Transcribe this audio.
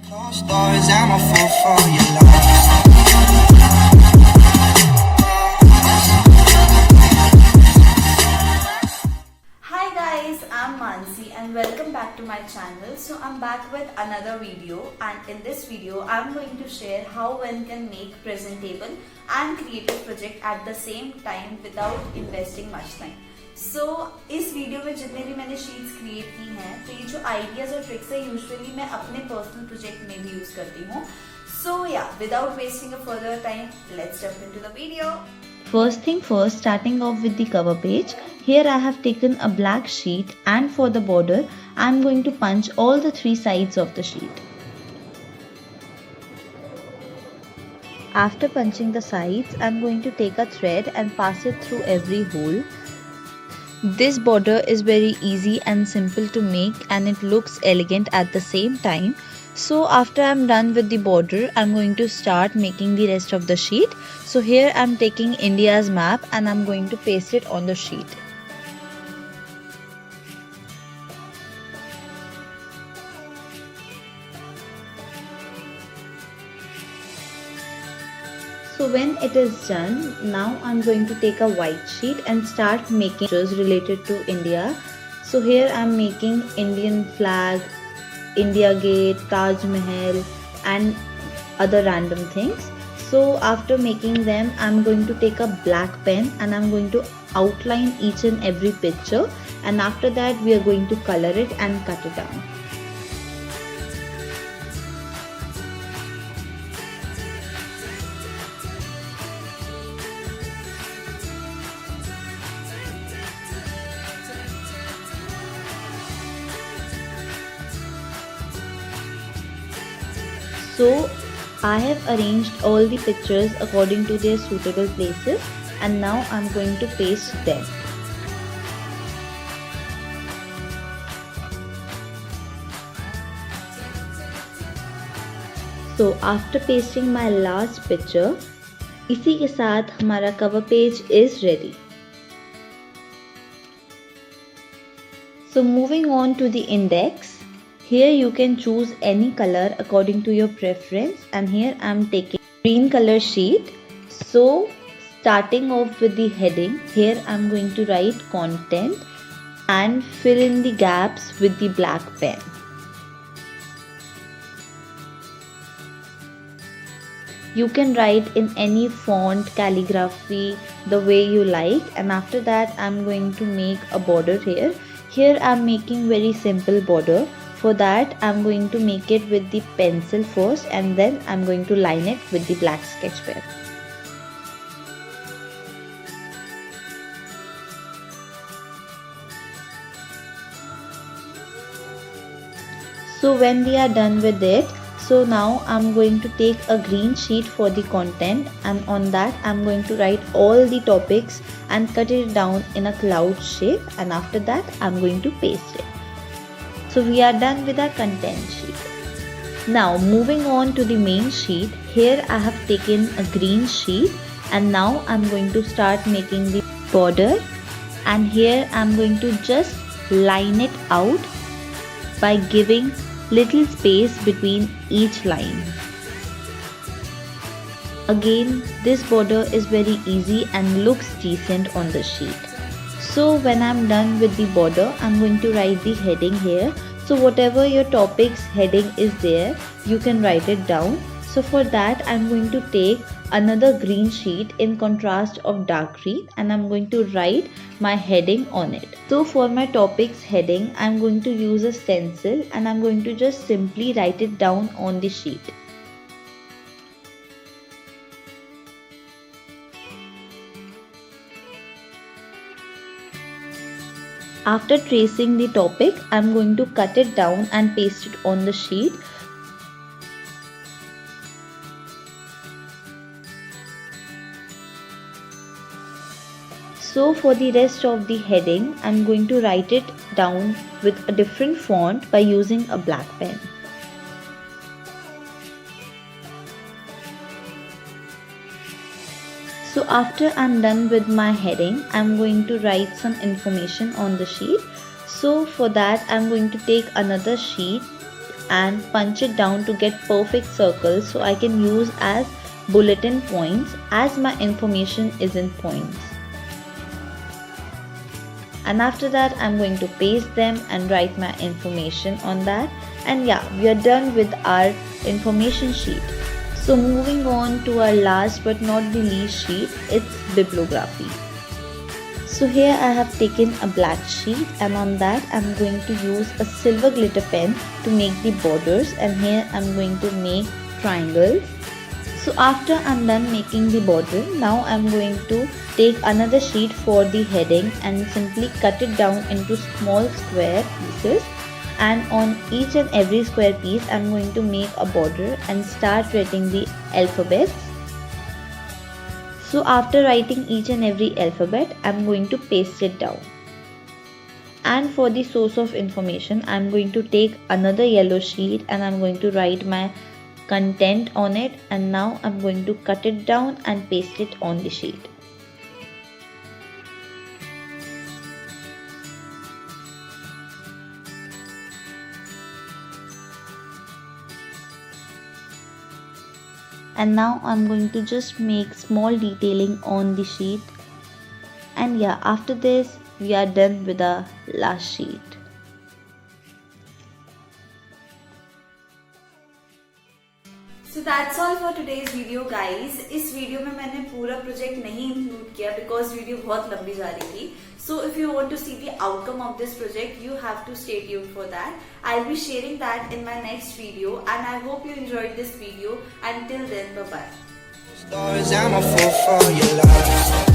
Closed doors, I'm a fool for your love. Hi guys, I'm Mansi and welcome back to my channel. So I'm back with another video, and in this video I'm going to share how one can make presentable and creative project at the same time without investing much time. So इस video में जितने भी मैंने sheets create की हैं, तो ये जो आइडियाज और ट्रिक्स है यूजुअली मैं अपने पर्सनल प्रोजेक्ट में भी यूज करती हूँ. So yeah, without wasting a further time, let's jump into the video. First thing first, starting off with the cover page. Here I have taken a black sheet, and for the border I am going to punch all the three sides of the sheet. After punching the sides, I am going to take a thread and pass it through every hole. This border is very easy and simple to make, and it looks elegant at the same time. So after I am done with the border, I am going to start making the rest of the sheet. So here I am taking India's map and I am going to paste it on the sheet. So when it is done, now I am going to take a white sheet and start making pictures related to India. So here I am making Indian flag, India Gate, Taj Mahal and other random things. So after making them, I am going to take a black pen and I am going to outline each and every picture, and after that we are going to color it and cut it down. So I have arranged all the pictures according to their suitable places, and now I am going to paste them. So after pasting my last picture, इसी के साथ हमारा cover page is ready. So moving on to the index. Here you can choose any color according to your preference, and here I am taking green color sheet. So starting off with the heading, here I am going to write content and fill in the gaps with the black pen. You can write in any font, calligraphy, the way you like, and after that I am going to make a border here. Here I am making very simple border. For that I am going to make it with the pencil first, and then I am going to line it with the black sketch pen. So when we are done with it, so now I am going to take a green sheet for the content, and on that I am going to write all the topics and cut it down in a cloud shape, and after that I am going to paste it. So we are done with our content sheet. Now moving on to the main sheet. Here I have taken a green sheet, and now I am going to start making the border, and here I am going to just line it out by giving little space between each line. Again, this border is very easy and looks decent on the sheet. So when I am done with the border, I am going to write the heading here. So whatever your topic's heading is there, you can write it down. So for that I am going to take another green sheet in contrast of dark green, and I am going to write my heading on it. So for my topic's heading, I am going to use a stencil, and I am going to just simply write it down on the sheet. After tracing the topic, I am going to cut it down and paste it on the sheet. So for the rest of the heading, I am going to write it down with a different font by using a black pen. So after I'm done with my heading, I'm going to write some information on the sheet. So for that I'm going to take another sheet and punch it down to get perfect circles so I can use as bulletin points as my information is in points. And after that I'm going to paste them and write my information on that, and yeah, we are done with our information sheet. So moving on to our last but not the least sheet, it's bibliography. So here I have taken a black sheet, and on that I'm going to use a silver glitter pen to make the borders, and here I'm going to make triangles. So after I'm done making the border, now I'm going to take another sheet for the heading and simply cut it down into small square pieces, and on each and every square piece I'm going to make a border and start writing the alphabets. So after writing each and every alphabet, I'm going to paste it down. And for the source of information, I'm going to take another yellow sheet and I'm going to write my content on it, and now I'm going to cut it down and paste it on the sheet. And now I'm going to just make small detailing on the sheet, and yeah, after this we are done with the last sheet. So that's all for today's video guys. इस video में मैंने पूरा project नहीं include किया because video बहुत लंबी जा रही थी. So if you want to see the outcome of this project, you have to stay tuned for that. I'll be sharing that in my next video, and I hope you enjoyed this video. Until then, bye bye. Stars, I'm a fool for your love.